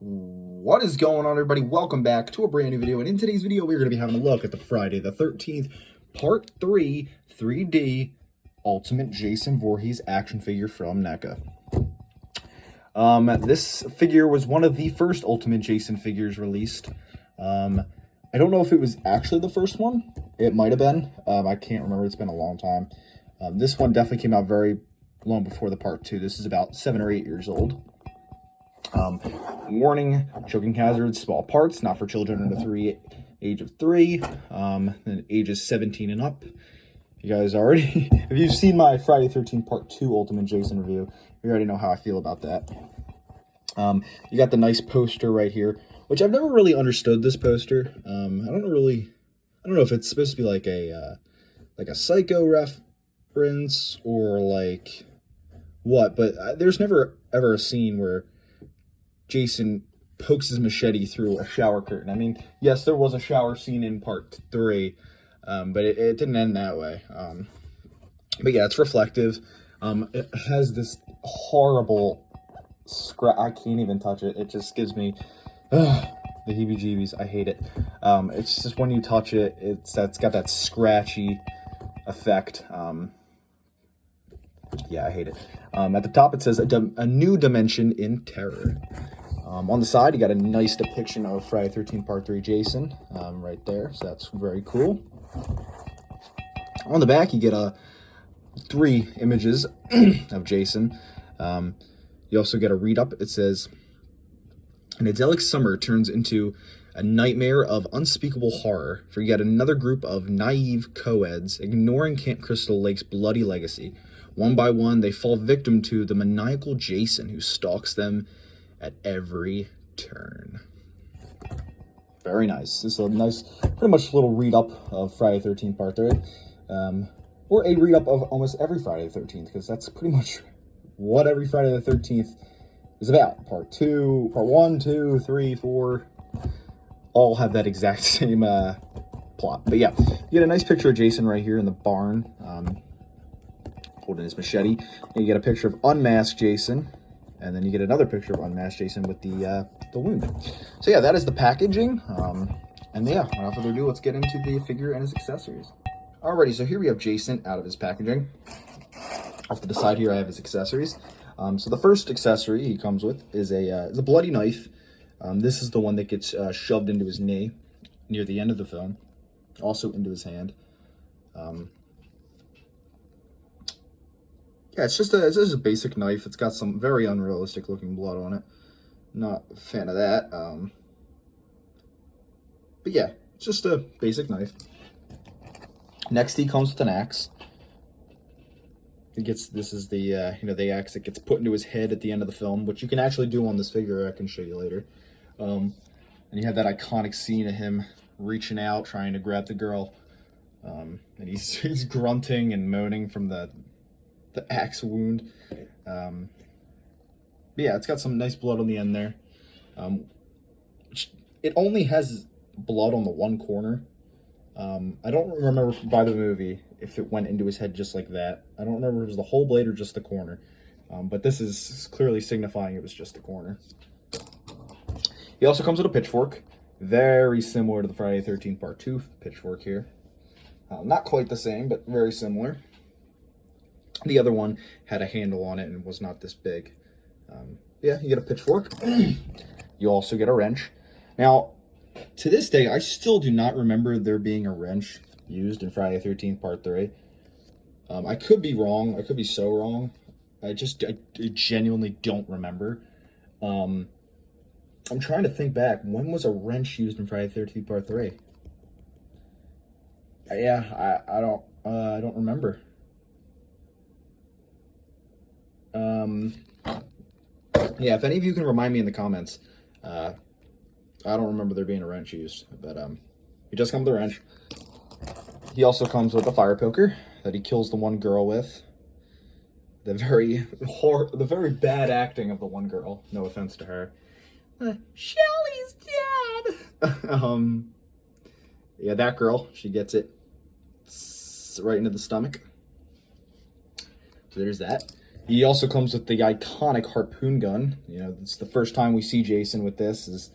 What is going on, everybody? Welcome back to a brand new video, and in today's video we're going to be having a look at the Friday the 13th Part 3 3D Ultimate Jason Voorhees action figure from NECA. This figure was one of the first Ultimate Jason figures released. I don't know if it was actually the first one. It might have been. I can't remember. It's been a long time. This one definitely came out very long before the Part 2. This is about 7 or 8 years old. Warning, choking hazards, small parts, not for children under age of 3, and ages 17 and up. You guys already, if you've seen my Friday 13th Part 2 Ultimate Jason review, you already know how I feel about that. You got the nice poster right here, which I've never really understood this poster. I don't know if it's supposed to be like a Psycho reference or like what, but there's never ever a scene where Jason pokes his machete through a shower curtain. I mean, yes, there was a shower scene in Part 3, but it didn't end that way. But yeah, it's reflective. It has this horrible scratch. I can't even touch it. It just gives me the heebie-jeebies. I hate it. It's just when you touch it, it's got that scratchy effect. Yeah, I hate it. At the top, it says a new dimension in terror. On the side, you got a nice depiction of Friday 13th Part 3 Jason right there, so that's very cool. On the back, you get 3 images of Jason. You also get a read-up. It says, an idyllic summer turns into a nightmare of unspeakable horror for yet another group of naive co-eds ignoring Camp Crystal Lake's bloody legacy. One by one, they fall victim to the maniacal Jason who stalks them at every turn. Very nice. This is a nice, pretty much little read-up of Friday 13th Part 3. Or a read-up of almost every Friday the 13th, because that's pretty much what every Friday the 13th is about. Part 2, Part 1, 2, 3, 4, all have that exact same plot. But yeah, you get a nice picture of Jason right here in the barn, holding his machete. And you get a picture of unmasked Jason, and then you get another picture of unmasked Jason with the wound. So yeah, that is the packaging. And yeah, without further ado, let's get into the figure and his accessories. Alrighty, so here we have Jason out of his packaging. Off to the side here, I have his accessories. So the first accessory he comes with is a bloody knife. This is the one that gets shoved into his knee near the end of the film, also into his hand. Yeah, it's just a basic knife. It's got some very unrealistic looking blood on it. Not a fan of that. But yeah, it's just a basic knife. Next, he comes with an axe. This is the the axe that gets put into his head at the end of the film, which you can actually do on this figure. I can show you later. And you have that iconic scene of him reaching out, trying to grab the girl. And he's grunting and moaning from the axe wound. But yeah, it's got some nice blood on the end there. It only has blood on the one corner. I don't remember by the movie if it went into his head just like that. I don't remember if it was the whole blade or just the corner. But this is clearly signifying it was just the corner. He also comes with a pitchfork. Very similar to the Friday the 13th Part 2 pitchfork here. Not quite the same, but very similar. The other one had a handle on it and was not this big. Yeah, you get a pitchfork. You also get a wrench. Now, to this day, I still do not remember there being a wrench used in Friday the 13th Part 3. I could be wrong. I could be so wrong. I genuinely don't remember. I'm trying to think back. When was a wrench used in Friday the 13th Part 3? Yeah, I don't remember. Yeah, if any of you can remind me in the comments, I don't remember there being a wrench used, but he just comes with a wrench. He also comes with a fire poker that he kills the one girl with. The very bad acting of the one girl. No offense to her. Shelly's dead. Yeah, that girl. She gets it right into the stomach. So there's that. He also comes with the iconic harpoon gun. You know, it's the first time we see Jason with this, is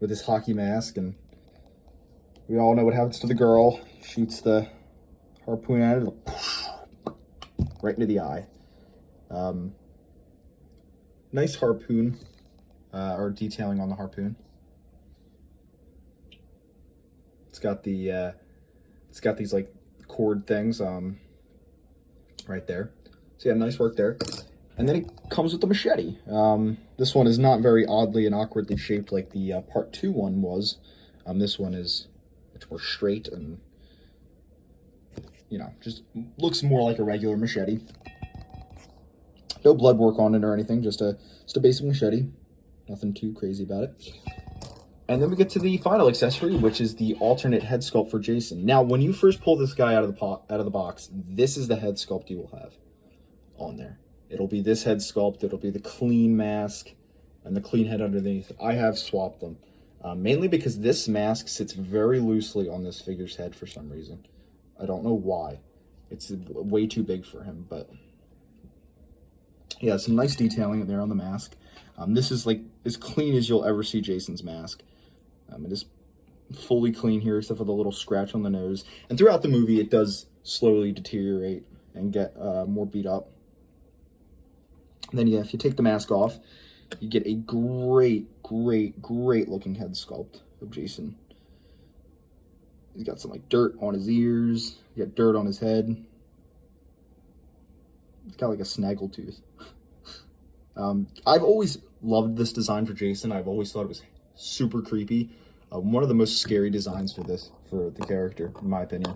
with his hockey mask, and we all know what happens to the girl. Shoots the harpoon at it, right into the eye. Nice harpoon, or detailing on the harpoon. It's got these like cord things, right there. So yeah, nice work there. And then it comes with the machete. This one is not very oddly and awkwardly shaped like the part 2 one was. This one is much more straight and, you know, just looks more like a regular machete. No blood work on it or anything, just a basic machete. Nothing too crazy about it. And then we get to the final accessory, which is the alternate head sculpt for Jason. Now, when you first pull this guy out of the box, this is the head sculpt you will have on there. It'll be this head sculpt. It'll be the clean mask and the clean head underneath. I have swapped them, mainly because this mask sits very loosely on this figure's head for some reason. I don't know why. It's way too big for him, but yeah, some nice detailing there on the mask. This is like as clean as you'll ever see Jason's mask. It is fully clean here, except for the little scratch on the nose. And throughout the movie, it does slowly deteriorate and get more beat up. And then, yeah, if you take the mask off, you get a great looking head sculpt of Jason. He's got some like dirt on his ears. He's got dirt on his head. He's got like a snaggletooth. I've always loved this design for Jason. I've always thought it was super creepy. One of the most scary designs for the character, in my opinion.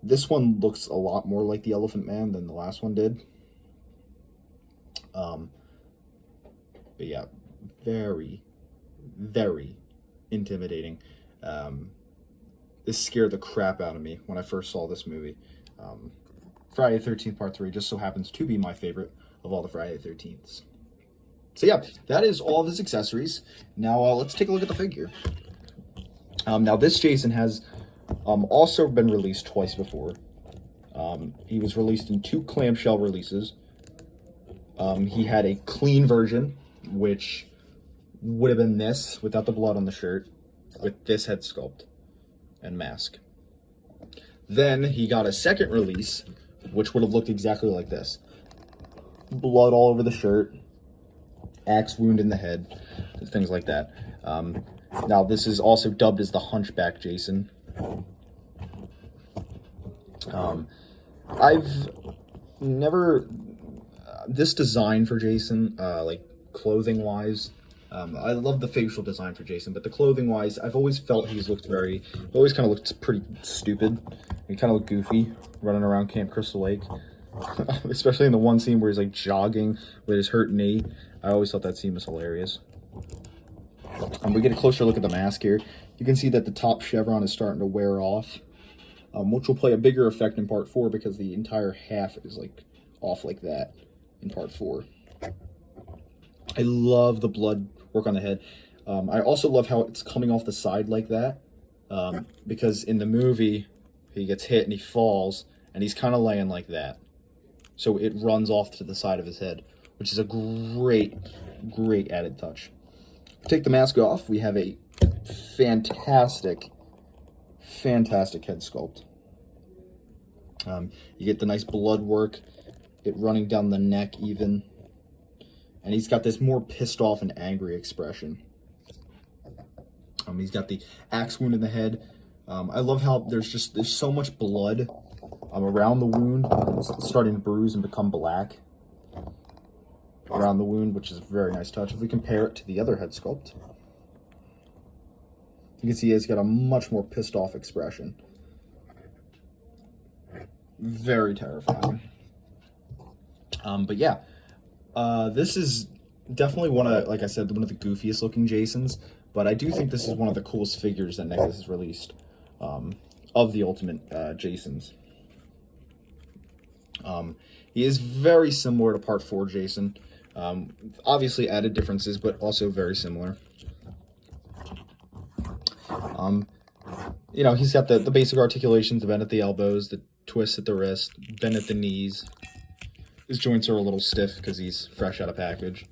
This one looks a lot more like the Elephant Man than the last one did. But yeah, very intimidating. This scared the crap out of me when I first saw this movie. Friday the 13th Part 3 just so happens to be my favorite of all the Friday the 13ths. So yeah, that is all of his accessories. Now let's take a look at the figure. Now this Jason has also been released twice before. He was released in 2 clamshell releases. He had a clean version, which would have been this, without the blood on the shirt, with this head sculpt and mask. Then he got a second release, which would have looked exactly like this. Blood all over the shirt, axe wound in the head, things like that. Now this is also dubbed as the Hunchback Jason. I've never... this design for Jason, like clothing-wise, I love the facial design for Jason, but the clothing-wise, I've always felt he's looked always kind of looked pretty stupid. He kind of looked goofy, running around Camp Crystal Lake. Especially in the one scene where he's like jogging with his hurt knee. I always thought that scene was hilarious. We get a closer look at the mask here. You can see that the top chevron is starting to wear off, which will play a bigger effect in Part 4 because the entire half is like off like that in Part 4. I love the blood work on the head. I also love how it's coming off the side like that, because in the movie he gets hit and he falls and he's kind of laying like that. So it runs off to the side of his head, which is a great added touch. Take the mask off, we have a fantastic head sculpt. You get the nice blood work, it running down the neck even. And he's got this more pissed off and angry expression. He's got the axe wound in the head. I love how there's so much blood around the wound. It's starting to bruise and become black around the wound, which is a very nice touch. If we compare it to the other head sculpt, you can see he's got a much more pissed off expression. Very terrifying. But yeah, this is definitely like I said, one of the goofiest looking Jasons, but I do think this is one of the coolest figures that Nicholas has released, of the Ultimate Jasons. He is very similar to Part 4 Jason. Obviously added differences, but also very similar. You know, he's got the basic articulations, the bend at the elbows, the twist at the wrist, bend at the knees. His joints are a little stiff because he's fresh out of package.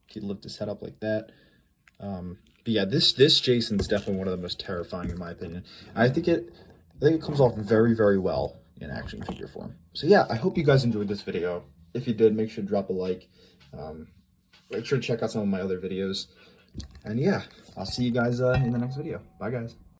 He'd lift his head up like that. But yeah, this Jason's definitely one of the most terrifying in my opinion. I think it comes off very, very well in action figure form. So yeah, I hope you guys enjoyed this video. If you did, make sure to drop a like. Make sure to check out some of my other videos. And yeah, I'll see you guys in the next video. Bye, guys.